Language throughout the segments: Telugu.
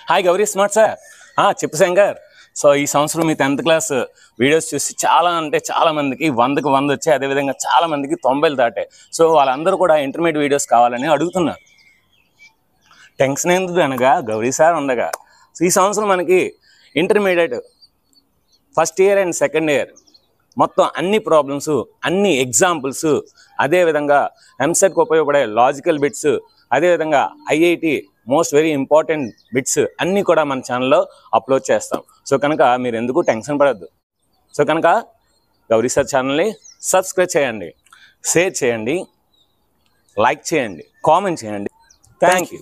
Hi Gauri smart sir. చెప్పు శంకర్. సో ఈ సంవత్సరం మీ 10th క్లాస్ వీడియోస్ చూసి చాలా మందికి 100కి 100 వచ్చాయి. అదేవిధంగా చాలా మందికి 90లు దాటాయి. సో వాళ్ళందరూ కూడా ఇంటర్మీడియట్ వీడియోస్ కావాలని అడుగుతున్నారు. టెన్షన్ ఎందుకు అనగా గౌరీ సార్ ఉండగా. సో ఈ సంవత్సరం మనకి intermediate first year and second year మొత్తం అన్ని ప్రాబ్లమ్స్, అన్ని ఎగ్జాంపుల్స్, అదేవిధంగా ఎంసెట్కి ఉపయోగపడే లాజికల్ బిట్స్, అదేవిధంగా IIT most very important bits అన్నీ కూడా మన ఛానల్లో అప్లోడ్ చేస్తాం. సో కనుక మీరు ఎందుకు టెన్షన్ పడద్దు. సో కనుక గౌరీ సార్ ఛానల్ని సబ్స్క్రైబ్ చేయండి, షేర్ చేయండి, లైక్ చేయండి, కామెంట్ చేయండి. Thank you.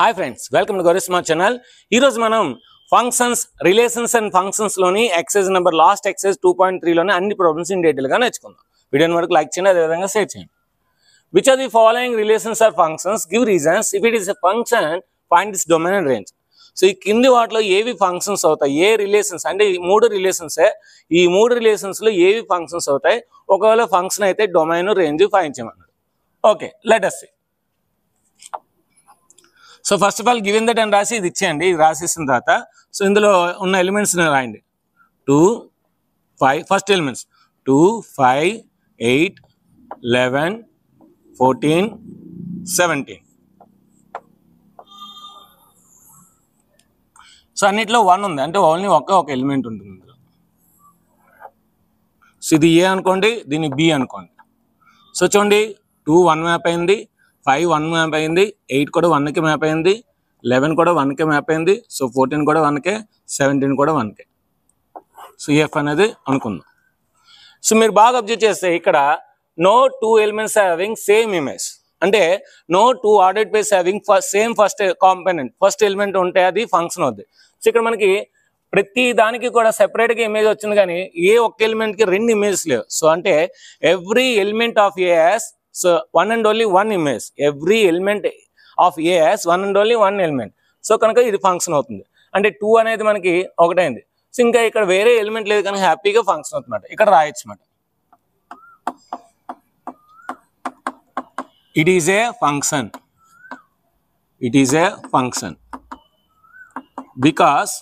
Hi friends, welcome to Gauri smart channel. ఈరోజు మనం ఫంక్షన్స్, రిలేషన్స్ అండ్ ఫంక్షన్స్లోని ఎక్సైజ్ నెంబర్ లాస్ట్ ఎక్సైజ్ 2.3లోనే అన్ని ప్రాబ్లమ్స్ ఇన్ డీటెయిల్గా నేర్చుకుందాం. వీడియోని వరకు లైక్ చేయండి, అదేవిధంగా షేర్ చేయండి. Which of the following relations or functions give reasons? If it is a function, find its domain and range. So ఈ కింది వాటిలో ఏవి ఫంక్షన్స్ అవుతాయి, ఏ రిలేషన్స్ అంటే ఈ మూడు రిలేషన్సే, ఈ మూడు రిలేషన్స్లో ఏవి ఫంక్షన్స్ అవుతాయి, ఒకవేళ ఫంక్షన్ అయితే డొమైన్, రేంజ్ ఫైండ్ చేయమన్నాడు. Okay, let us see. So first of all given that అని రాసి ఇది ఇచ్చేయండి. ఇది రాసేసిన తర్వాత సో ఇందులో ఉన్న ఎలిమెంట్స్ రాయండి. 2, 5 ఫస్ట్ ఎలిమెంట్స్ 2, 5, 8, 11, 14, 17. సో అన్నిట్లో 1 ఉంది, అంటే ఓన్లీ ఒక ఎలిమెంట్ ఉంటుంది ఇందులో. సో ఇది ఏ అనుకోండి, దీన్ని బి అనుకోండి. సో చూడండి 2 1 మ్యాప్ అయింది, 5 1 మ్యాప్ అయింది, 8 కూడా 1కి మ్యాప్ అయింది, 11 కూడా 1కే మ్యాప్ అయింది, సో 14 కూడా 1కే, 17 కూడా 1కే. సో ఎఫ్ అనేది అనుకుందాం. సో మీరు బాగా అబ్జర్వ్ చేస్తే ఇక్కడ no two elements having same image, అంటే no two ordered pairs having same first component, first element ఉంటే అది ఫంక్షన్ అవుద్ది. సో ఇక్కడ మనకి ప్రతి దానికి కూడా సెపరేట్గా ఇమేజ్ వచ్చింది, కానీ ఏ ఒక్క ఎలిమెంట్కి 2 ఇమేజెస్ లేవు. సో అంటే every element of A has so 1 and only 1 image, every element of A has 1 and only 1 element. So కనుక ఇది ఫంక్షన్ అవుతుంది. అంటే 2 అనేది మనకి ఒకటైంది. సో ఇంకా ఇక్కడ వేరే ఎలిమెంట్ లేదు, కానీ హ్యాపీగా ఫంక్షన్ అవుతుందన్నమాట. ఇక్కడ రాయొచ్చు అన్నమాట. It is a function. It is a function because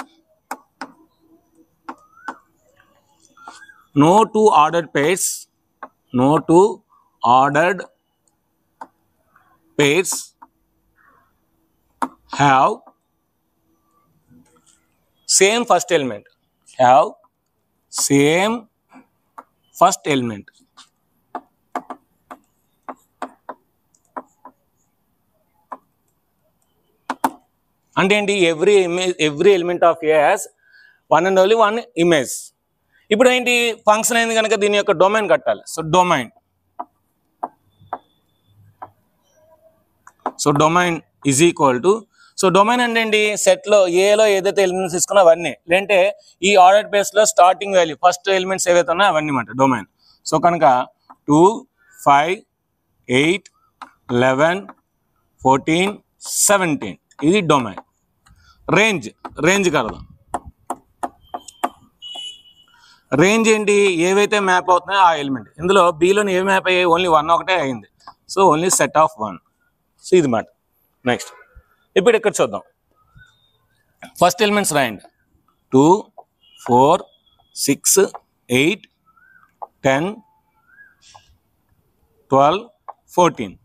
no two ordered pairs have same first element. అంటే ఏంటి, every element of A has 1 and only 1 image. ఇప్పుడు ఏంటి, ఫంక్షన్ అయింది కనుక దీని యొక్క డొమైన్ కట్టాలి. So domain is equal to, so domain అంటే ఏంటి, సెట్లో ఏలో ఏదైతే ఎలిమెంట్స్ తీసుకున్నా అవన్నీ, లేదంటే ఈ ఆర్డర్ బేస్లో స్టార్టింగ్ వాల్యూ ఫస్ట్ ఎలిమెంట్స్ ఏవైతే ఉన్నాయో అవన్నీ అన్నమాట డొమైన్. సో కనుక 2, 5, 8, 11, 14, 17 ఇది డొమైన్. రేంజ్ కడదాం. రేంజ్ ఏంటి, ఏవైతే మ్యాప్ అవుతున్నాయో ఆ ఎలిమెంట్. ఇందులో బిలోని ఏ మ్యాప్ అయ్యాయి, ఓన్లీ 1 ఒకటే అయింది. So only set of 1. So ఇది మాట. నెక్స్ట్ ఇప్పుడు ఇక్కడ చూద్దాం. ఫస్ట్ ఎలిమెంట్స్ రాయండి. 2, 4, 6, 8, 10, 12, 14.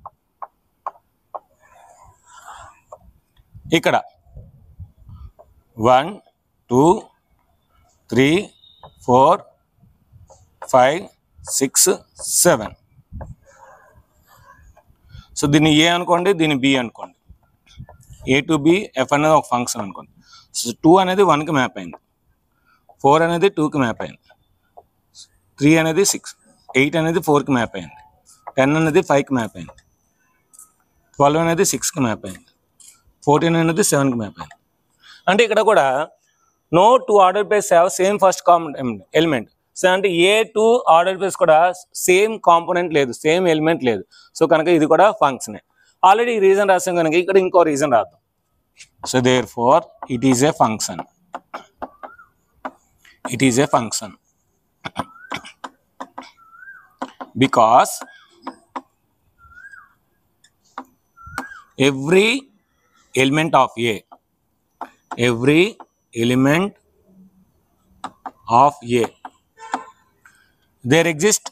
ఇక్కడ 1, 2, 3, 4, 5, 6, 7. సో దీన్ని ఏ అనుకోండి, దీన్ని బి అనుకోండి. ఏ టు బి ఎఫ్ అనేది ఒక ఫంక్షన్ అనుకోండి. సో 2 అనేది 1కి మ్యాప్ అయింది, 4 అనేది 2కి మ్యాప్ అయింది, 3 అనేది 6, 8 అనేది 4కి మ్యాప్ అయింది, 10 అనేది 5కి మ్యాప్ అయింది, 12 అనేది 6కి మ్యాప్ అయింది, 14 అనేది 7కి మ్యాప్ అయింది. అంటే ఇక్కడ కూడా no two order pairs have same first element. So అంటే ఏ టూ ఆర్డర్ పేర్స్ కూడా సేమ్ కాంపోనెంట్ లేదు, సేమ్ ఎలిమెంట్ లేదు. సో కనుక ఇది కూడా ఫంక్షనే. ఆల్రెడీ ఈ రీజన్ రాసాం కనుక ఇక్కడ ఇంకో రీజన్ రాద్దాం. So therefore it is a function. Because every element of A every element of A. There exist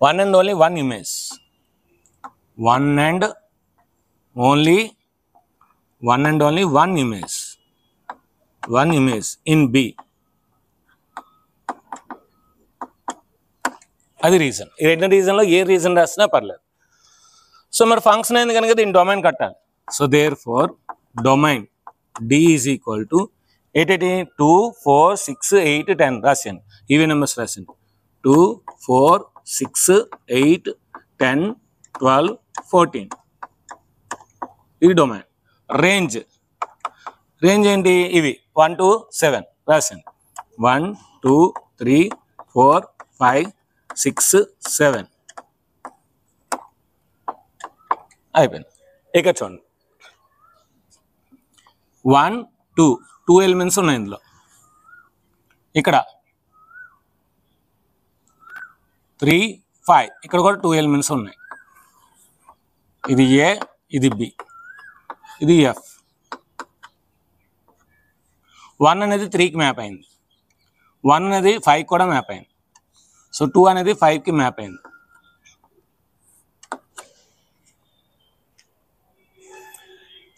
one and only one image. One and only one image. One image in B. అది రీజన్. ఈ రెండు రీజన్లో ఏ రీజన్ రాసినా పర్లేదు. సో మరి ఫంక్షన్ అయింది కనుక దీని డొమైన్ కట్టాలి. So therefore domain D is equal to 2, 4, 6, 8, 10 రాశాను. ఈవీ నెంబర్స్ రాశాను. 2, 4, 6, 8, 10, 12, 14. ఇది డొమైన్. రేంజ్ ఏంటి? ఇవి 1 to 7 రాశాను. 1, 2, 3, 4, 5, 6, 7 అయిపోయింది. ఇక చూడండి 1, 2 ఎలిమెంట్స్ ఉన్నాయి ఇందులో. ఇక్కడ 3, 5 ఇక్కడ కూడా 2 ఎలిమెంట్స్ ఉన్నాయి. ఇది A, ఇది B, ఇది F. 1 అనేది 3కి మ్యాప్ అయింది. 1 అనేది 5 కూడా మ్యాప్ అయింది. సో 2 అనేది 5కి మ్యాప్ అయింది.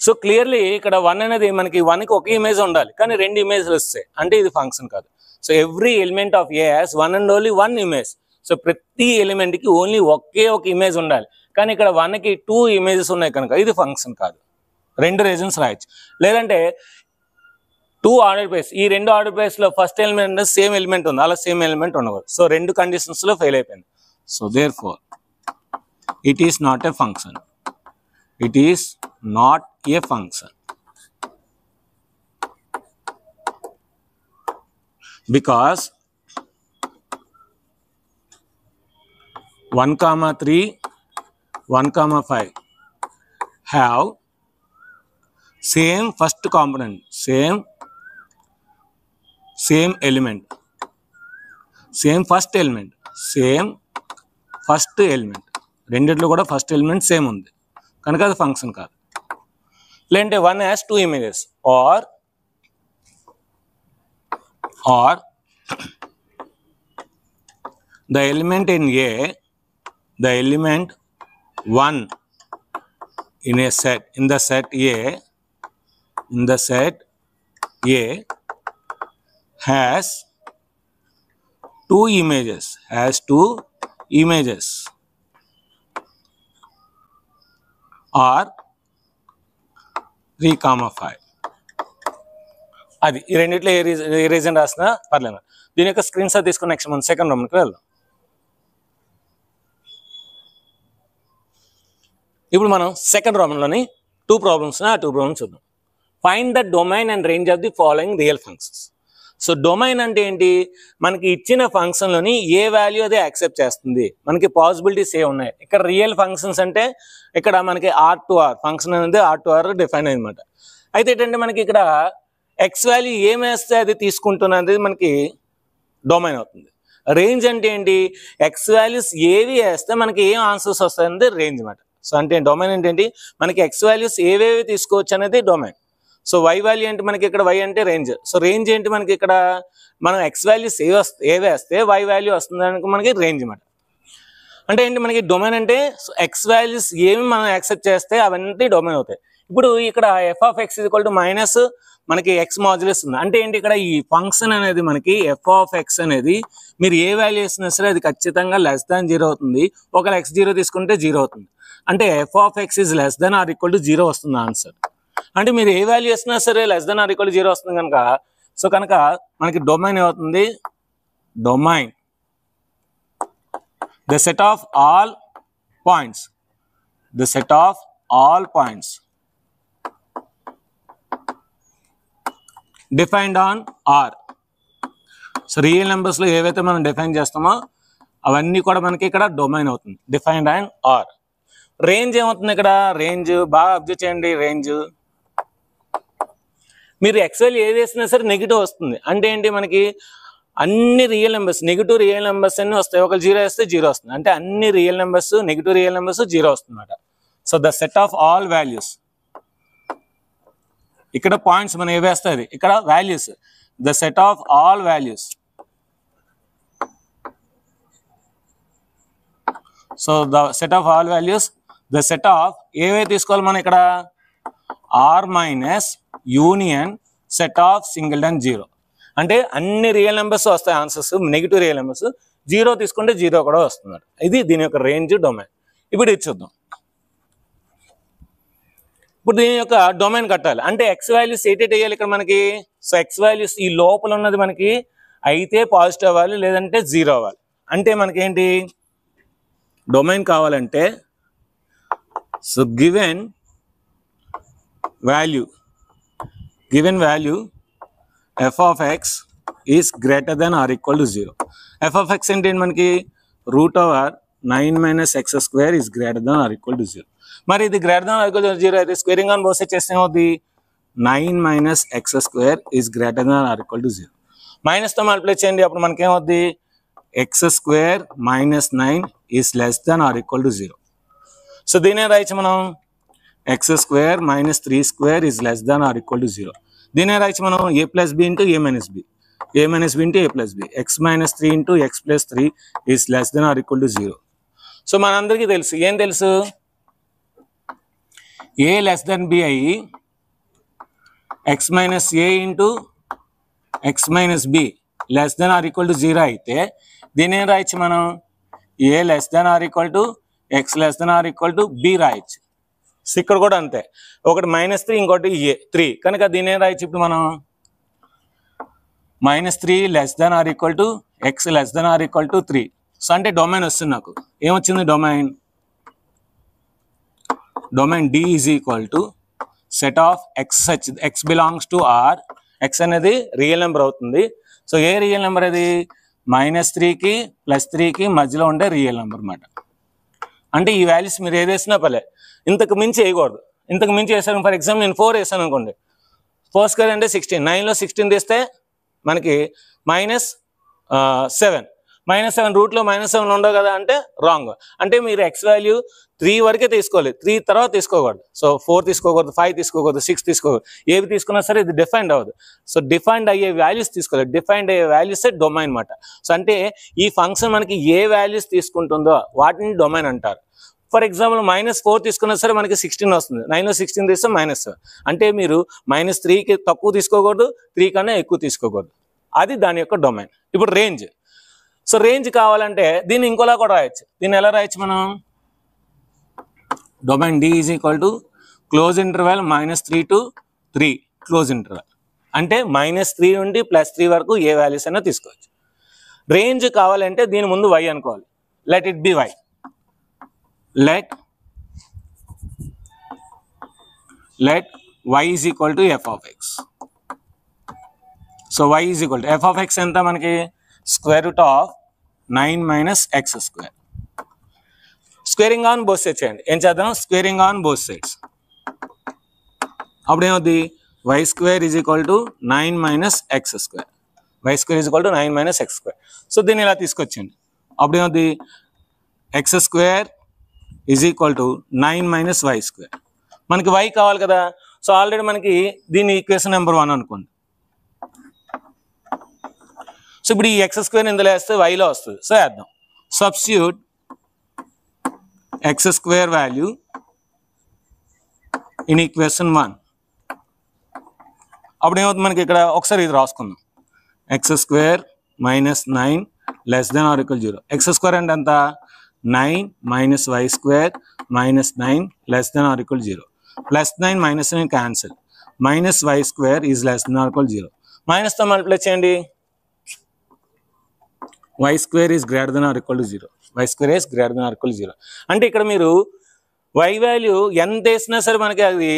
సో క్లియర్లీ ఇక్కడ 1 అనేది మనకి 1కి ఒక ఇమేజ్ ఉండాలి, కానీ 2 ఇమేజ్లు వస్తాయి అంటే ఇది ఫంక్షన్ కాదు. So every element of A has one and only one image. So ప్రతి ఎలిమెంట్కి ఓన్లీ ఒకే ఒక ఇమేజ్ ఉండాలి, కానీ ఇక్కడ 1కి 2 ఇమేజెస్ ఉన్నాయి కనుక ఇది ఫంక్షన్ కాదు. 2 రీజన్స్ రాయొచ్చు. లేదంటే 2 ఆర్డర్ ప్లేస్, ఈ 2 ఆర్డర్ ప్లేస్లో ఫస్ట్ ఎలిమెంట్ సేమ్ ఎలిమెంట్ ఉంది, అలా సేమ్ ఎలిమెంట్ ఉండకూడదు. సో 2 కండిషన్స్లో ఫెయిల్ అయిపోయింది. So therefore it is not a function. It is not a function because 1, 3, 1, 5 have same first component, same element, same first element. రెండిట్లో కూడా ఫస్ట్ ఎలిమెంట్ సేమ్ ఉంది కనుక అది ఫంక్షన్ కాదు. లేదంటే 1 has 2 images or the element in A, the element 1 in a set, in the set A has 2 images, or 3, 5. అది ఈ రెండిట్లో ఏ రీజన్ రాసినా పర్లేదు. దీని యొక్క స్క్రీన్ షాట్ తీసుకుని నెక్స్ట్ మనం సెకండ్ ప్రాబ్లంకి వెళ్దాం. ఇప్పుడు మనం సెకండ్ ప్రాబ్లంలోని 2 ప్రాబ్లమ్స్ ఆ 2 ప్రాబ్లమ్స్ చూద్దాం. Find the domain and range of the following real functions. So domain అంటే ఏంటి? మనకి ఇచ్చిన ఫంక్షన్లోని ఏ వాల్యూ అదే యాక్సెప్ట్ చేస్తుంది. మనకి పాసిబిలిటీస్ ఏ ఉన్నాయి. ఇక్కడ రియల్ ఫంక్షన్స్ అంటే ఇక్కడ మనకి R ఫంక్షన్ అనేది R డిఫైన్ అయిందన్నమాట. అయితే ఏంటంటే మనకి ఇక్కడ ఎక్స్ వాల్యూ ఏమేస్తే అది తీసుకుంటున్నది మనకి డొమైన్ అవుతుంది. రేంజ్ అంటే ఏంటి? ఎక్స్ వాల్యూస్ ఏవి వేస్తే మనకి ఏం ఆన్సర్స్ వస్తాయనేది రేంజ్ అన్నమాట. సో అంటే డొమైన్ అంటే ఏంటి? మనకి ఎక్స్ వాల్యూస్ ఏవేవి తీసుకోవచ్చు అనేది డొమైన్. సో వై వాల్యూ ఏంటి? మనకి ఇక్కడ వై అంటే రేంజ్. సో రేంజ్ ఏంటి? మనకి ఇక్కడ మనం ఎక్స్ వాల్యూస్ ఏవి వేస్తే వై వాల్యూ వస్తుంది అనుకో మనకి రేంజ్ అన్నమాట. అంటే ఏంటి? మనకి డొమైన్ అంటే ఎక్స్ వాల్యూస్ ఏమి మనం యాక్సెప్ట్ చేస్తే అవన్నీ డొమైన్ అవుతాయి. ఇప్పుడు ఇక్కడ f(x) మైనస్ మనకి ఎక్స్ మాడ్యులస్ ఉంది. అంటే ఏంటి? ఇక్కడ ఈ ఫంక్షన్ అనేది మనకి f(x) అనేది మీరు ఏ వాల్యూ వేసినా సరే అది ఖచ్చితంగా <0 అవుతుంది. ఒకవేళ x0 తీసుకుంటే 0 అవుతుంది. అంటే f(x) is less than or equal to 0 వస్తుంది ఆన్సర్. అంటే మీరు ఏ వాల్యూ వేసినా సరే less than or equal to 0 వస్తుంది కనుక సో కనుక మనకి డొమైన్ ఏమవుతుంది? Domain the set of all points defined on R. So real numbers లో ఏవైతే మనం డిఫైన్ చేస్తామో అవన్నీ కూడా మనకి ఇక్కడ డొమైన్ అవుతుంది. Defined and are. రేంజ్ ఏమవుతుంది? ఇక్కడ రేంజ్ బాగా అబ్జర్వ్ చేయండి. రేంజ్ మీరు ఎక్స్ఎల్ ఏది వేసినా సరే నెగిటివ్ వస్తుంది. అంటే ఏంటి? మనకి అన్ని real numbers negative real numbers అన్ని వస్తాయి. ఒక 0 వేస్తే 0 వస్తుంది. అంటే అన్ని real numbers negative real numbers 0 వస్తుంది అన్నమాట. So the set of all values, ఇక్కడ పాయింట్స్ మనం ఏవేస్తుంది, ఇక్కడ values, the set of all values. So the set of all values, the set of ఏవే తీసుకోవాలి మనం ఇక్కడ, R minus union set of singleton zero. అంటే అన్ని రియల్ నెంబర్స్ వస్తాయి answers, negative real numbers, zero తీసుకుంటే జీరో కూడా వస్తుంది. ఇది దీని యొక్క రేంజ్ డొమైన్. ఇప్పుడు ఇది చూద్దాం. ఇప్పుడు దీని యొక్క డొమైన్ కట్టాలి అంటే ఎక్స్ వాల్యూస్ ఎయిట్ వేయాలి ఇక్కడ మనకి. సో ఎక్స్ వాల్యూస్ ఈ లోపల ఉన్నది మనకి అయితే పాజిటివ్ అవ్వాలి, లేదంటే జీరో అవ్వాలి. అంటే మనకేంటి డొమైన్ కావాలంటే, so given value f of x is greater than or equal to 0. f of x అంటే మనకి root over 9 minus x square is greater than or equal to 0. మరి ఇది greater than or equal to 0 అయితే స్క్వేరింగ్ ఆన్ బోత్ సైడ్స్ చేస్తే ఏమవుతుంది, 9 minus x square is greater than or equal to 0. Minus తో మల్టిప్లై చేయండి, అప్పుడు మనకి ఏమవుతుంది, x square minus 9 is less than or equal to 0. So దీనే రాయొచ్చు మనం, x square minus 3 square is less than or equal to 0. దీనే రాయొచ్చు మనం a plus b into a minus b, a minus b into a plus b, x minus 3 into x plus 3 is less than or equal to 0. So మనందరికీ తెలుసు, ఏం తెలుసు, a less than b అయ్యి x minus a into x minus b less than or equal to 0 అయితే దీని ఏం రాయొచ్చు మనం, a less than or equal to x less than or equal to b రాయొచ్చు. సో ఇక్కడ కూడా అంతే, ఒకటి -3 ఇంకోటి a 3, కనుక దీని ఏం రాయొచ్చు ఇప్పుడు మనం, -3 less than or equal to x less than or equal to 3. So అంటే డొమైన్ వస్తుంది నాకు, ఏమొచ్చింది domain D is equal to set of x such x belongs to R, x అనేది రియల్ నెంబర్ అవుతుంది. సో ఏ రియల్ నెంబర్ అది, -3కి +3కి మధ్యలో ఉండే రియల్ నెంబర్ అన్నమాట. అంటే ఈ వాల్యూస్ మీరు ఏది వేసినా పర్లే, ఇంతకు మించి వేయకూడదు. ఇంతకు మించి వేసాను, ఫర్ ఎగ్జాంపుల్ నేను 4 వేసాను అనుకోండి, 4 స్క్వేర్ అంటే 16, 9లో 16 తీస్తే మనకి -7, -7 రూట్లో -7 ఉండవు కదా అంటే రాంగ్. అంటే మీరు ఎక్స్ వాల్యూ 3 వరకే తీసుకోవాలి, 3 తర్వాత తీసుకోకూడదు. సో 4 తీసుకోకూడదు, 5 తీసుకోకూడదు, 6 తీసుకోకూడదు, ఏవి తీసుకున్నా సరే ఇది డిఫైన్డ్ అవ్వదు. సో డిఫైన్డ్ అయ్యే వాల్యూస్ తీసుకోవాలి, డిఫైన్డ్ అయ్యే వాల్యూసే డొమైన్ అనమాట. సో అంటే ఈ ఫంక్షన్ మనకి ఏ వాల్యూస్ తీసుకుంటుందో వాటిని డొమైన్ అంటారు. ఫర్ ఎగ్జాంపుల్ -4 తీసుకున్నా సరే మనకి 16 వస్తుంది, 9లో 16 తీస్తే -7. అంటే మీరు -3కి తక్కువ తీసుకోకూడదు, 3 కన్నా ఎక్కువ తీసుకోకూడదు, అది దాని యొక్క డొమైన్. ఇప్పుడు రేంజ్, సో రేంజ్ కావాలంటే దీన్ని ఇంకోలా కూడా రాయొచ్చు. దీన్ని ఎలా రాయొచ్చు మనం, domain D is equal to close interval -3 to 3 close interval. అంటే -3 నుండి +3 వరకు ఏ వాల్యూస్ అయినా తీసుకోవచ్చు. రేంజ్ కావాలంటే దీని ముందు y అనుకోవాలి, let it be y, let y is equal to f of x. So y is equal to f of x ఎంత మనకి, square root of 9 minus x square. Squaring on both sides చేయండి, ఏం చేద్దాం, స్క్వేరింగ్ ఆన్ బోత్ సైడ్స్. అప్పుడు ఏమవుతుంది, y square is equal to 9 minus x square, y square is equal to 9 minus x square. So దీన్ని ఇలా తీసుకొచ్చేయండి, అప్పుడు ఏమవుతుంది, x square is equal to 9 minus y square. మనకి y కావాలి కదా, సో ఆల్రెడీ మనకి దీని ఈక్వేషన్ నెంబర్ 1 అనుకోండి. సో ఇప్పుడు ఈ x స్క్వేర్ ఇందులో వేస్తే yలో వస్తుంది. సో వేద్దాం, substitute x square value in equation 1. అప్పుడు ఏమవుతుంది మనకి ఇక్కడ ఒకసారి ఇది రాసుకుందాం, x square -9 less than or equal to 0. x square అంటే ఎంత, 9 minus y square minus 9 less than or equal to 0. +9 -9 cancel, minus y square is less than or equal to 0. Minus తో మల్టిప్లై చేయండి, y square is greater than or equal to 0. y square is greater than or equal to 0. అంటే ఇక్కడ మీరు y వాల్యూ ఎంత వేసినా సరే మనకి అది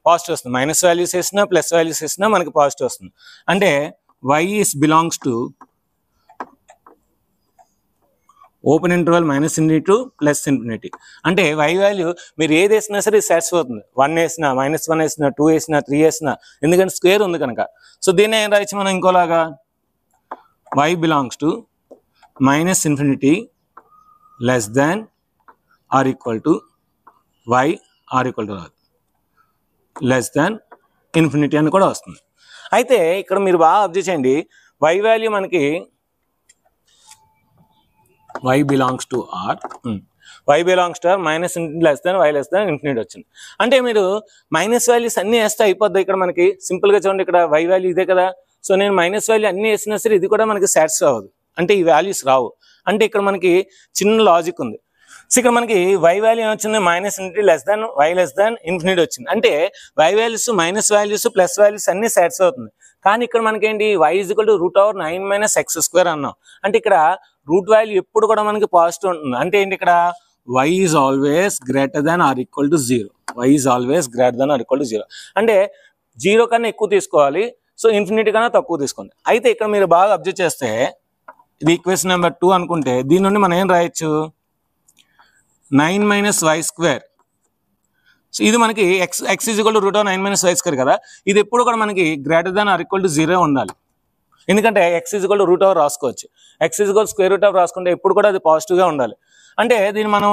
పాజిటివ్ వస్తుంది, మైనస్ వాల్యూస్ వేసినా ప్లస్ వాల్యూస్ వేసినా మనకి పాజిటివ్ వస్తుంది. అంటే y is belongs to open interval -∞ to +∞. అంటే y వాల్యూ మీరు ఏది వేసినా సరే సాటిస్ఫై అవుతుంది, 1 వేసినా, -1 వేసినా, 2 వేసినా, 3 వేసినా, ఎందుకంటే స్క్వేర్ ఉంది కనుక. సో దీన్ని ఏం రాయొచ్చు మనం ఇంకోలాగా, y belongs to -∞ less than or equal to y or equal to రాదు, లెస్ దాన్ ఇన్ఫినిటీ అని కూడా వస్తుంది. అయితే ఇక్కడ మీరు బాగా అబ్జర్వ్ చేయండి, y వాల్యూ మనకి y belongs to R, y belongs to R minus infinity less than y less than infinity వచ్చింది. అంటే మీరు మైనస్ వాల్యూస్ అన్నీ వేస్తే అయిపోద్ది. ఇక్కడ మనకి సింపుల్గా చూడండి, ఇక్కడ y వాల్యూ ఇదే కదా, సో నేను మైనస్ వాల్యూ అన్నీ వేసినా సరే ఇది కూడా మనకి సాటిస్ఫై అవ్వదు, అంటే ఈ వాల్యూస్ రావు. అంటే ఇక్కడ మనకి చిన్న లాజిక్ ఉంది. సో ఇక్కడ మనకి y వాల్యూ ఏమొచ్చింది, minus infinity less than y less than infinity వచ్చింది. అంటే y values minus values plus values అన్ని సాటిస్ఫై అవుతుంది. కానీ ఇక్కడ మనకేంటి y √9 - x² అన్నాం. అంటే ఇక్కడ రూట్ వాల్యూ ఎప్పుడు కూడా మనకి పాజిటివ్ ఉంటుంది. అంటే ఏంటి, ఇక్కడ y is always greater than or equal to 0. y is always greater than or equal to 0 అంటే 0 కన్నా ఎక్కువ తీసుకోవాలి, సో ఇన్ఫినిటీ కన్నా తక్కువ తీసుకోండి. అయితే ఇక్కడ మీరు బాగా అబ్జర్వ్ చేస్తే ఇది ఈక్వేషన్ నెంబర్ 2 అనుకుంటే దీని నుండి మనం ఏం రాయొచ్చు, 9 - y². సో ఇది మనకి x √9 - y² కదా, ఇది ఎప్పుడు కూడా మనకి greater than or equal to 0 ఉండాలి. ఎందుకంటే x √2 రాసుకోవచ్చు, x √√ రాసుకుంటే ఎప్పుడు కూడా అది పాజిటివ్గా ఉండాలి. అంటే దీన్ని మనం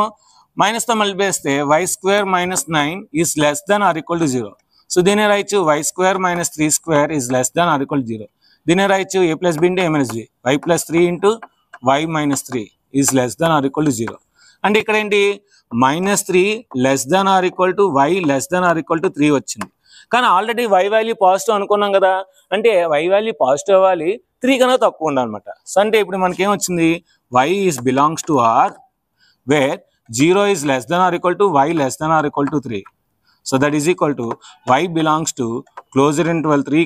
మైనస్తో మల్టిప్లేస్తే y² - 9 is less than or equal to 0. So దీన్ని రాయొచ్చు y² - 3² is less than or equal to 0. దీన్ని రాయొచ్చు a + b × a - b, y + 3 × y - 3 is less than or equal to 0. అంటే ఇక్కడ ఏంటి, -3 less than or equal to y less than or equal to 3 వచ్చింది. కానీ ఆల్రెడీ y వాల్యూ పాజిటివ్ అనుకున్నాం కదా, అంటే y వాల్యూ పాజిటివ్ అవ్వాలి, 3 కన్నా తక్కువ ఉండాలన్నమాట. సో అంటే ఇప్పుడు మనకి ఏమొచ్చింది, y is belongs to r where 0 is less than or equal to y less than or equal to 3. So that is equal to y belongs to closure interval 3,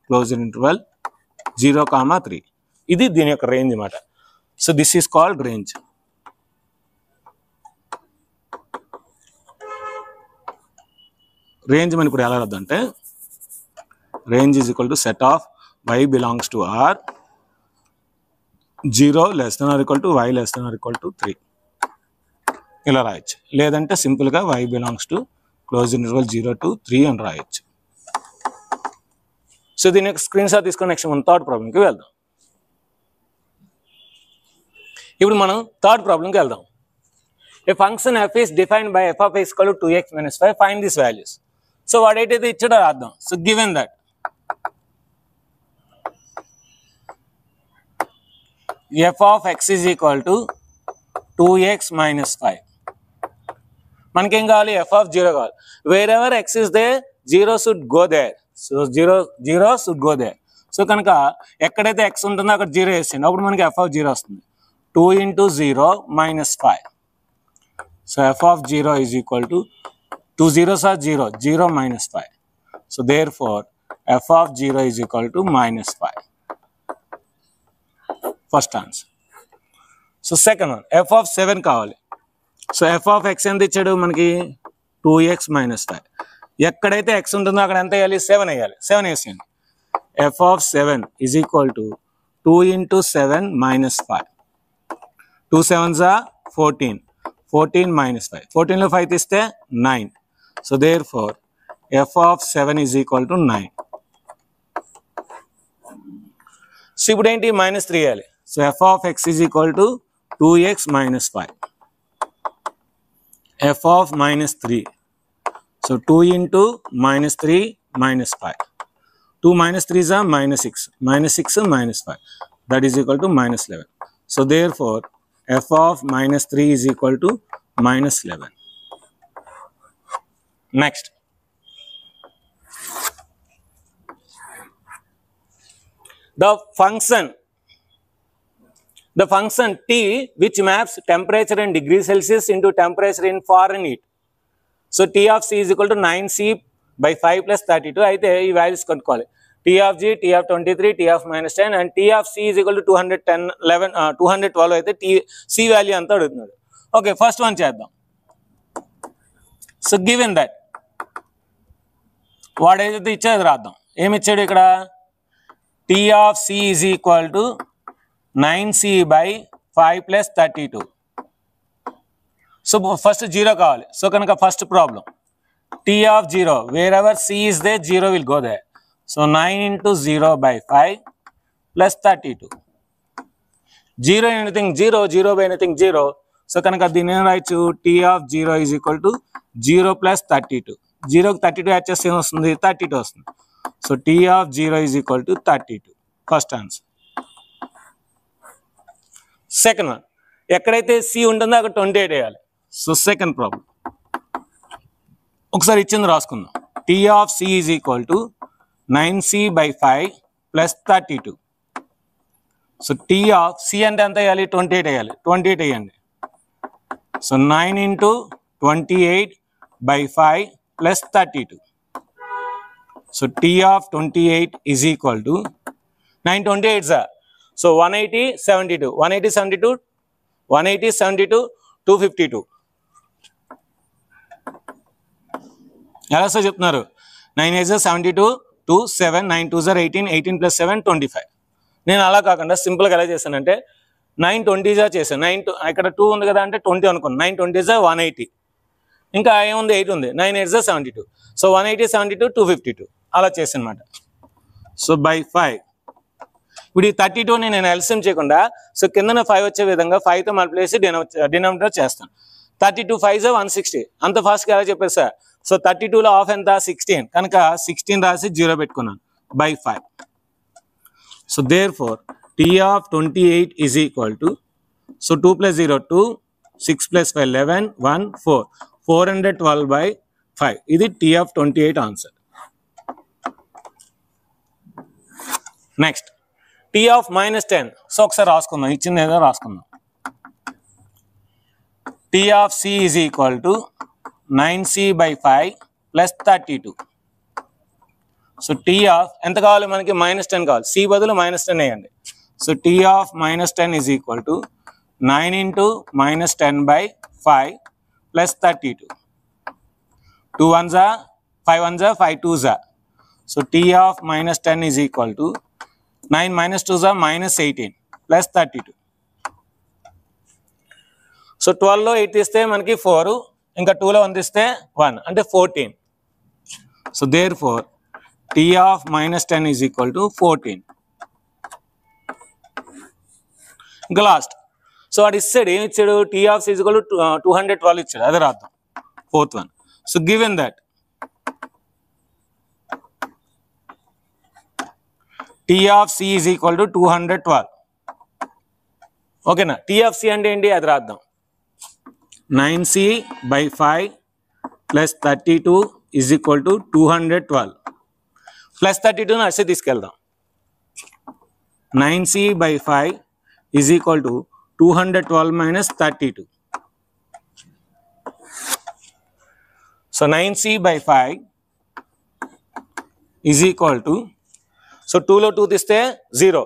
closure interval 0, 3. ఇది దీని యొక్క రేంజ్ అన్నమాట. So this is called range. Range మనం ఇప్పుడు ఎలా రాద్దాం అంటే, range is equal to set of y belongs to r 0 less than or equal to y less than or equal to 3 ఇలా రాయొచ్చు. లేదంటే సింపుల్గా y belongs to close interval 0 to 3 అని రాయొచ్చు. సో దీని యొక్క స్క్రీన్ షాట్ తీసుకొని నెక్స్ట్ మనం థర్డ్ ప్రాబ్లంకి వెళ్దాం. ఇప్పుడు మనం థర్డ్ ప్రాబ్లంకి వెళ్దాం. ఏ function f is defined by f of x equal to 2x - 5, find these values. So వాడైతే ఇచ్చాడో రాద్దాం. So given that f of x is equal to 2x - 5. మనకేం కావాలి, f of 0 కావాలి. Wear ever x is there, 0 should go there. So 0 should go there. So కనుక ఎక్కడైతే x ఉంటుందో అక్కడ 0 వేసేయండి, అప్పుడు మనకి f of 0 వస్తుంది. 2 × 0 - 5. So f of 0 is equal to 2 zeros are 0, 0 - 5. So therefore f of 0 is equal to -5. First answer. So second one, f of 7 కావాలి. సో f of x ఎంత ఇచ్చాడు మనకి, 2x - 5. ఎక్కడైతే x ఉంటుందో అక్కడ ఎంత వేయాలి, 7 వేయాలి. 7 వేసేయండి. f of 7 is equal to 2 × 7 - 5. 2 7s are 14. 14 - 5. 14 లో 5 తీస్తే 9. So therefore f of 7 is equal to 9. So ఇప్పుడు ఏంటి, -3 వేయాలి. So f of x is equal to 2x - 5. f of -3. So 2 × -3 - 5. 2 -3s are -6. -6 - 5. That is equal to -11. So therefore f of -3 is equal to -11. Next, the function t which maps temperature in degrees Celsius into temperature in Fahrenheit. So t of c is equal to 9c by 5 plus 32. అయితే ఈ వాల్యూస్ కనుక్కోవాలి. t of g, t of 23, t of -10 and t of c is equal to 212 అయితే c వాల్యూ అంతా అడుగుతున్నాడు. ఓకే, ఫస్ట్ వన్ చేద్దాం. సో గివెన్ దట్ వాడేదైతే ఇచ్చేది రాద్దాం. ఏమి ఇచ్చాడు ఇక్కడ, t of c is equal to 9c by 5 plus 32. So first 0 కావాలి. సో కనుక first problem t of 0, wherever c is there, 0 will go there. So 9 × 0 by 5 plus 32. 0 anything 0, 0 by anything 0. So కనుక దీన్ని ఏం రాయొచ్చు, t of 0 is equal to 0 plus 32. 0కి 32 యాడ్ చేస్తే ఏమొస్తుంది? 32 వస్తుంది. So T of 0 is equal to 32. First answer. Second one, ఎక్కడైతే C ఉంటుందో అక్కడ 28 వేయాలి. సో సెకండ్ ప్రాబ్లం ఒకసారి ఇచ్చింది రాసుకుందాం. T of C is equal to 9C/5 plus 32. So T of C అంటే ఎంత వేయాలి? 28 వేయాలి. 28 వేయండి. So 9 into 28/5 plus 32. So T of 28 is equal to 9 28s. So 180 72 180 72 180 72 252. ఎలా సార్ చెప్తున్నారు? 9 8s 72 2 7 9 2s 18 18 plus 7 25. నేను అలా కాకుండా సింపుల్గా ఎలా చేశానంటే 9 20s చేశాను. 9 ఇక్కడ 2 ఉంది కదా అంటే 20 అనుకున్నాను. 9 20s 180, ఇంకా ఏముంది 8 ఉంది. 9 8s 72. సో 180 72 252 అలా చేసానమాట. సో బై 5 ఇప్పుడు ఈ 32ని నేను ఎల్సిఎం చేయకుండా సో కిందన 5 వచ్చే విధంగా 5తో మల్టిప్లై చేసి డినామినేటర్ చేస్తాను. 32 5s 160. అంత ఫాస్ట్గా ఎలా చెప్పారు సార్? సో 32లో హాఫ్ ఎంత? 16. కనుక 16 రాసి 0 పెట్టుకున్నాను by 5. So therefore T of 28 is equal to, so 2 plus 0 2, 6 plus 5 11, 1 4, 412/5. ఇది T of 28 answer. Next T of -10. So ఒకసారి రాసుకుందాం, ఇచ్చింది ఏదో రాసుకుందాం. T of C is equal to 9C/5 plus 32. So T of ఎంత కావాలి మనకి? -10 కావాలి. C బదులు -10 వేయండి. So T of -10 is equal to 9 into -10/5 plus 32. 2 1s 5 1s 5 2s. So T of -10 is equal to 9 minus 2s -18 plus 32. So 12లో 8 తీస్తే మనకి 4, ఇంకా 2లో 1 తీస్తే 1 అంటే 14. So therefore T of -10 is equal to 14. ఇంకా లాస్ట్. సో వాడు ఇస్తాడు, ఏమి ఇచ్చాడు? T of C is equal to 212 ఇచ్చాడు. అదే రాద్దాం fourth one. So given that T of C is equal to 212. ఓకేనా? T of C అంటే ఏంటి? అది రాద్దాం. 9C/5 plus 32 is equal to 212. Plus 32ను అసలు తీసుకెళ్దాం. 9C/5 is equal to 212 minus 32. So 9C/5 is equal to, so 2లో 2 తీస్తే 0,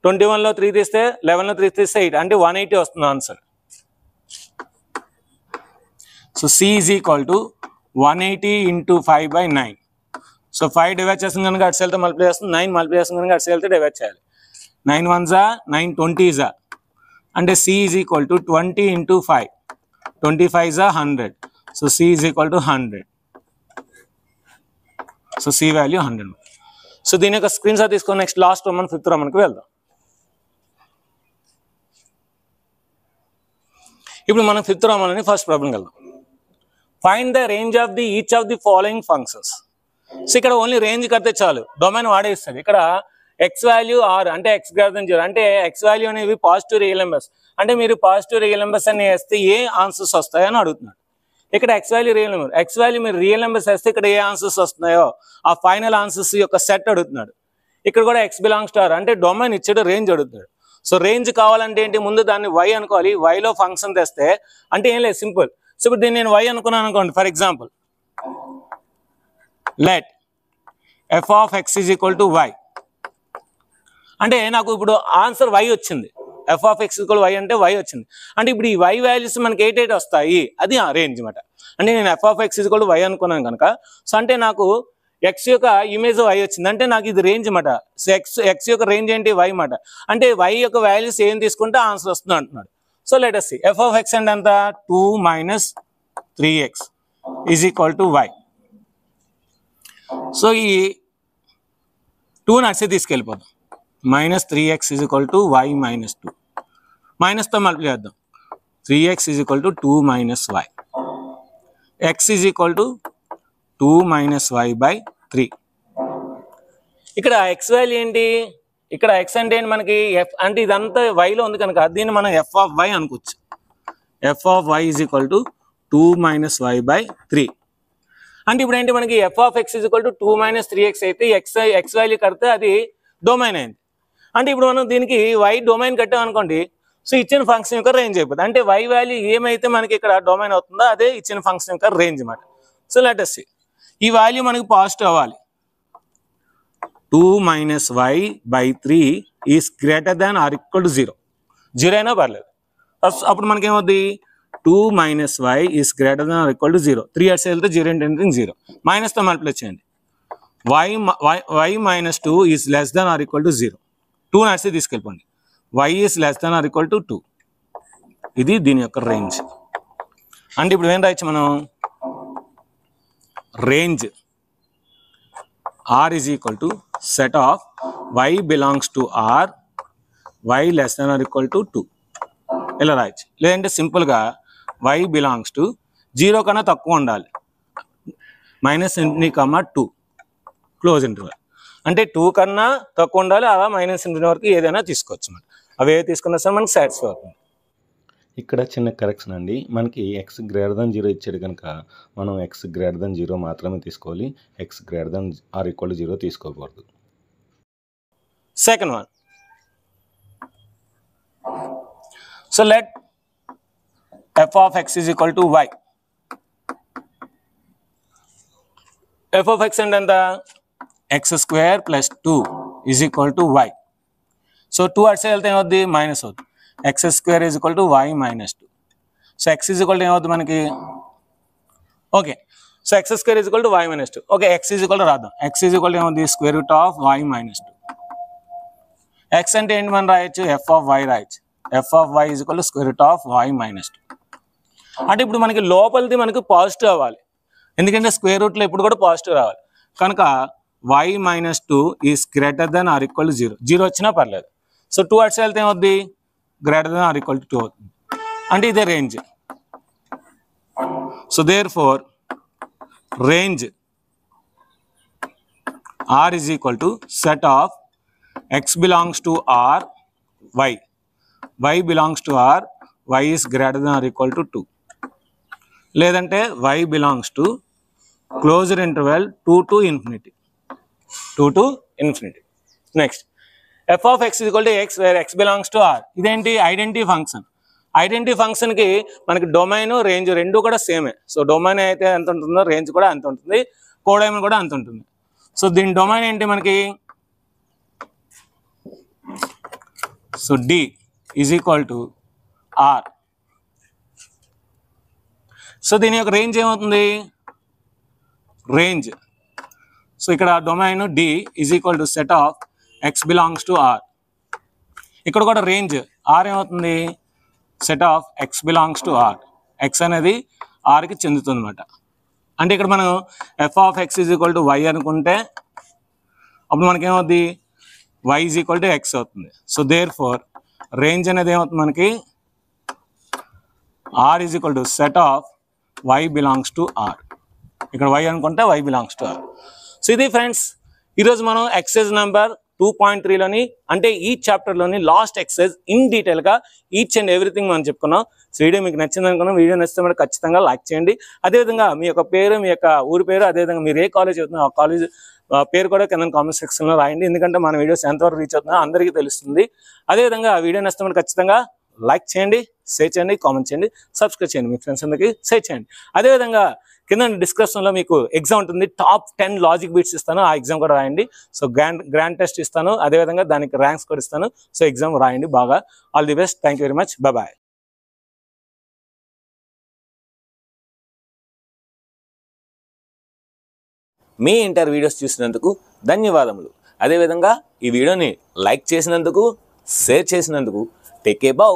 21లో 3 తీస్తే 11లో 3 తీస్తే 8 అంటే 180 వస్తుంది answer. So C is equal to 180 into 5/9. So 5 divide చేస్తుంది కనుక అటు వెళ్తే మల్టిప్లై చేస్తుంది, 9 మల్టిప్లై చేస్తుంది కనుక అటు వెళ్తే డివైడ్ చేయాలి. 9 1s 9 20s అంటే C is equal to 20 into 5, 25s 100. So C is equal to 100. So C value 100. So దీని యొక్క స్క్రీన్ షాట్ తీసుకొని నెక్స్ట్ లాస్ట్ రోమన్ 5th రోమన్కి వెళ్దాం. ఇప్పుడు మనం 5th రోమన్ అని ఫస్ట్ ప్రాబ్లంకి వెళ్దాం. Find the range of the each of the following functions. So ఇక్కడ ఓన్లీ రేంజ్ కడితే చాలు, డొమైన్ వాడేస్తుంది. ఇక్కడ ఎక్స్ వాల్యూ ఆర్ అంటే ఎక్స్ గ్రేటర్ దెన్ 0 అంటే ఎక్స్ వాల్యూ అనేవి పాజిటివ్ రియల్ నెంబర్స్. అంటే మీరు పాజిటివ్ రియల్ నెంబర్స్ అని వేస్తే ఏ ఆన్సర్స్ వస్తాయని అడుగుతున్నాడు. ఇక్కడ X value real number, X value మీరు రియల్ నెంబర్స్ వేస్తే ఇక్కడ ఏ ఆన్సర్స్ వస్తున్నాయో ఆ ఫైనల్ ఆన్సర్స్ యొక్క సెట్ అడుగుతున్నాడు. ఇక్కడ కూడా ఎక్స్ బిలాంగ్స్ టు ఆర్ అంటే డొమైన్ ఇచ్చాడు, రేంజ్ అడుగుతున్నాడు. సో రేంజ్ కావాలంటే ఏంటి? ముందు దాన్ని వై అనుకోవాలి. వైలో ఫంక్షన్ తెస్తే అంటే ఏం లేదు, సింపుల్. సో ఇప్పుడు దీన్ని నేను వై అనుకున్నాను అనుకోండి. For example let f of x is equal to y అంటే నాకు ఇప్పుడు ఆన్సర్ y వచ్చింది. f of x is equal to y అంటే y వచ్చింది. అంటే ఇప్పుడు ఈ y వాల్యూస్ మనకి 8 8 వస్తాయి, అది ఆ రేంజ్ అనమాట. అంటే నేను f of x is equal to y అనుకున్నాను కనుక సో అంటే నాకు x యొక్క ఇమేజ్ y వచ్చింది అంటే నాకు ఇది రేంజ్ అనమాట. సో x యొక్క రేంజ్ ఏంటి? y అనమాట. అంటే y యొక్క వాల్యూస్ ఏం తీసుకుంటే ఆన్సర్ వస్తుంది అంటున్నాడు. So let us see f of x అంటే ఎంత? 2 minus 3x is equal to y. So ఈ 2ని అట్సే తీసుకెళ్ళిపోదాం. -3x is equal to y minus 2. మైనస్తో మల్టిప్లై చేద్దాం. 3x is equal to 2 minus y. x is equal to 2 minus y by 3. ఇక్కడ ఎక్స్ వాల్యూ ఏంటి? ఇక్కడ ఎక్స్ అంటే ఏంటి మనకి? ఎఫ్ అంటే ఇదంతా వైలో ఉంది కనుక దీన్ని మనం ఎఫ్ ఆఫ్ వై అనుకోవచ్చు. F of y is equal to 2 minus y by 3. అంటే ఇప్పుడు ఏంటి మనకి f of x is equal to 2 minus 3x అయితే ఎక్స్ వాల్యూ కడితే అది డొమైన్ అయింది. అంటే ఇప్పుడు మనం దీనికి వై డొమైన్ కట్టాం అనుకోండి, సో ఇచ్చిన ఫంక్షన్ యొక్క రేంజ్ అయిపోతుంది. అంటే వై వాల్యూ ఏమైతే మనకి ఇక్కడ డొమైన్ అవుతుందో అదే ఇచ్చిన ఫంక్షన్ యొక్క రేంజ్ అన్నమాట. So let us see. ఈ వాల్యూ మనకి పాజిటివ్ అవ్వాలి. 2 minus y by 3 is greater than or equal to 0. 0 అయినా పర్లేదు. అప్పుడు మనకి ఏమవుద్ది? 2 minus y is greater than or equal to 0. 3 అట్స్ వెళ్తే 0 ఇంటూ 0 మైనస్తో మల్టిప్లై చేయండి. Y minus 2 is less than or equal to 0. 2 అట్స్ తీసుకెళ్ళిపోండి. y is less than or equal to 2. ఇది దీని యొక్క రేంజ్. అంటే ఇప్పుడు ఏం రాయొచ్చు మనం? Range r is equal to set of y belongs to r, y less than or equal to 2 ఇలా రాయొచ్చు. లేదంటే సింపుల్గా y బిలాంగ్స్ టు 0 కన్నా తక్కువ ఉండాలి, -∞, 2 క్లోజ్ ఇంటర్వల్. అంటే 2 కన్నా తక్కువ ఉండాలి, అలా -∞ వరకు ఏదైనా తీసుకోవచ్చు. మనం అవి ఏ తీసుకున్నా సరే మనకి సాటిస్ఫై అవుతుంది. ఇక్కడ చిన్న కరెక్షన్ అండి. మనకి x గ్రేటర్ దాన్ 0 ఇచ్చాడు కనుక మనం x గ్రేటర్ దాన్ 0 మాత్రమే తీసుకోవాలి, x greater than or equal to 0 తీసుకోకూడదు. Second one. So let f of x is equal to y. f of x అంటే ఎంత? x square plus 2 is equal to y. So 2 అటు సైడ్ వెళ్తే ఏమవుద్ది? మైనస్ అవుతుంది. X square is equal to y minus 2. So x is equal to ఏమవుతుంది మనకి? Okay, so x square is equal to y minus 2. Okay, x is equal to రాద్దాం. ఎక్స్ ఈజ్ ఈక్వల్ టు ఏమవుతుంది? Square root of y minus 2. X అంటే ఏంటి మనం రాయొచ్చు? ఎఫ్ ఆఫ్ వై రాయొచ్చు. F of y is equal to square root of y minus 2. అంటే ఇప్పుడు మనకి లోపలిది మనకి పాజిటివ్ అవ్వాలి, ఎందుకంటే స్క్వేర్ రూట్లో ఎప్పుడు కూడా పాజిటివ్ రావాలి కనుక y minus 2 is greater than or equal to 0. 0 వచ్చినా పర్లేదు. సో 2 అట్స్ వెళ్తే ఏమవుద్ది? Greater than or equal to 2 అవుతుంది. అంటే ఇదే range. So therefore range r is equal to set of x belongs to r, y belongs to r, y is greater than or equal to 2. లేదంటే y belongs to closed interval 2 to infinity. Next f of x is equal to x where x belongs to r. ఇదేంటి? Identity function. ఐడెంటిటీ ఫంక్షన్కి మనకి డొమైన్ రేంజ్ రెండు కూడా సేమే. సో డొమైన్ అయితే ఎంత ఉంటుందో రేంజ్ కూడా అంత ఉంటుంది, కోడైమన్ కూడా అంత ఉంటుంది. సో దీని డొమైన్ ఏంటి మనకి? So d is equal to r. So దీని యొక్క రేంజ్ ఏమవుతుంది? రేంజ్. సో ఇక్కడ domain d is equal to set of x belongs to r. ఇక్కడ కూడా రేంజ్ r ఏమవుతుంది? Set of x belongs to r. x అనేది rకి చెందుతుంది అనమాట. అంటే ఇక్కడ మనం f of x is equal to y అనుకుంటే అప్పుడు మనకేమవుతుంది? y is equal to x అవుతుంది. సో దేర్ ఫోర్ రేంజ్ అనేది ఏమవుతుంది మనకి? r is equal to set of y belongs to r. ఇక్కడ y అనుకుంటే y belongs to r. So ఇది ఫ్రెండ్స్ ఈరోజు మనం ఎక్సైజ్ నెంబర్ 2.3లోని అంటే ఈ చాప్టర్లోని లాస్ట్ ఎక్సైజ్ ఇన్ డీటెయిల్గా ఈచ్ అండ్ ఎవ్రీథింగ్ మనం చెప్పుకున్నాం. సో వీడియో మీకు నచ్చింది అనుకున్నాం. వీడియో నచ్చితే మరి ఖచ్చితంగా లైక్ చేయండి. అదేవిధంగా మీ యొక్క పేరు, మీ యొక్క ఊరి పేరు, అదేవిధంగా మీరు ఏ కాలేజ్ చదువుతున్నా ఆ కాలేజ్ పేరు కూడా కింద కామెంట్ సెక్షన్లో రాయండి. ఎందుకంటే మన వీడియోస్ ఎంతవరకు రీచ్ అవుతుందో అందరికీ తెలుస్తుంది. అదేవిధంగా వీడియో నచ్చితే మరి ఖచ్చితంగా లైక్ చేయండి, షేర్ చేయండి, కామెంట్ చేయండి, సబ్స్క్రైబ్ చేయండి, మీ ఫ్రెండ్స్ అందరికీ షేర్ చేయండి. అదేవిధంగా కింద డిస్క్రిప్షన్లో మీకు ఎగ్జామ్ ఉంటుంది, టాప్ 10 లాజిక్ బీట్స్ ఇస్తాను, ఆ ఎగ్జామ్ కూడా రాయండి. సో గ్రాండ్ టెస్ట్ ఇస్తాను, అదేవిధంగా దానికి ర్యాంక్స్ కూడా ఇస్తాను. సో ఎగ్జామ్ రాయండి బాగా. All the best. Thank you very much. Bye. మీ ఇంటర్ వీడియోస్ చూసినందుకు ధన్యవాదములు. అదేవిధంగా ఈ వీడియోని లైక్ చేసినందుకు, షేర్ చేసినందుకు టేక్ ఏ బౌ.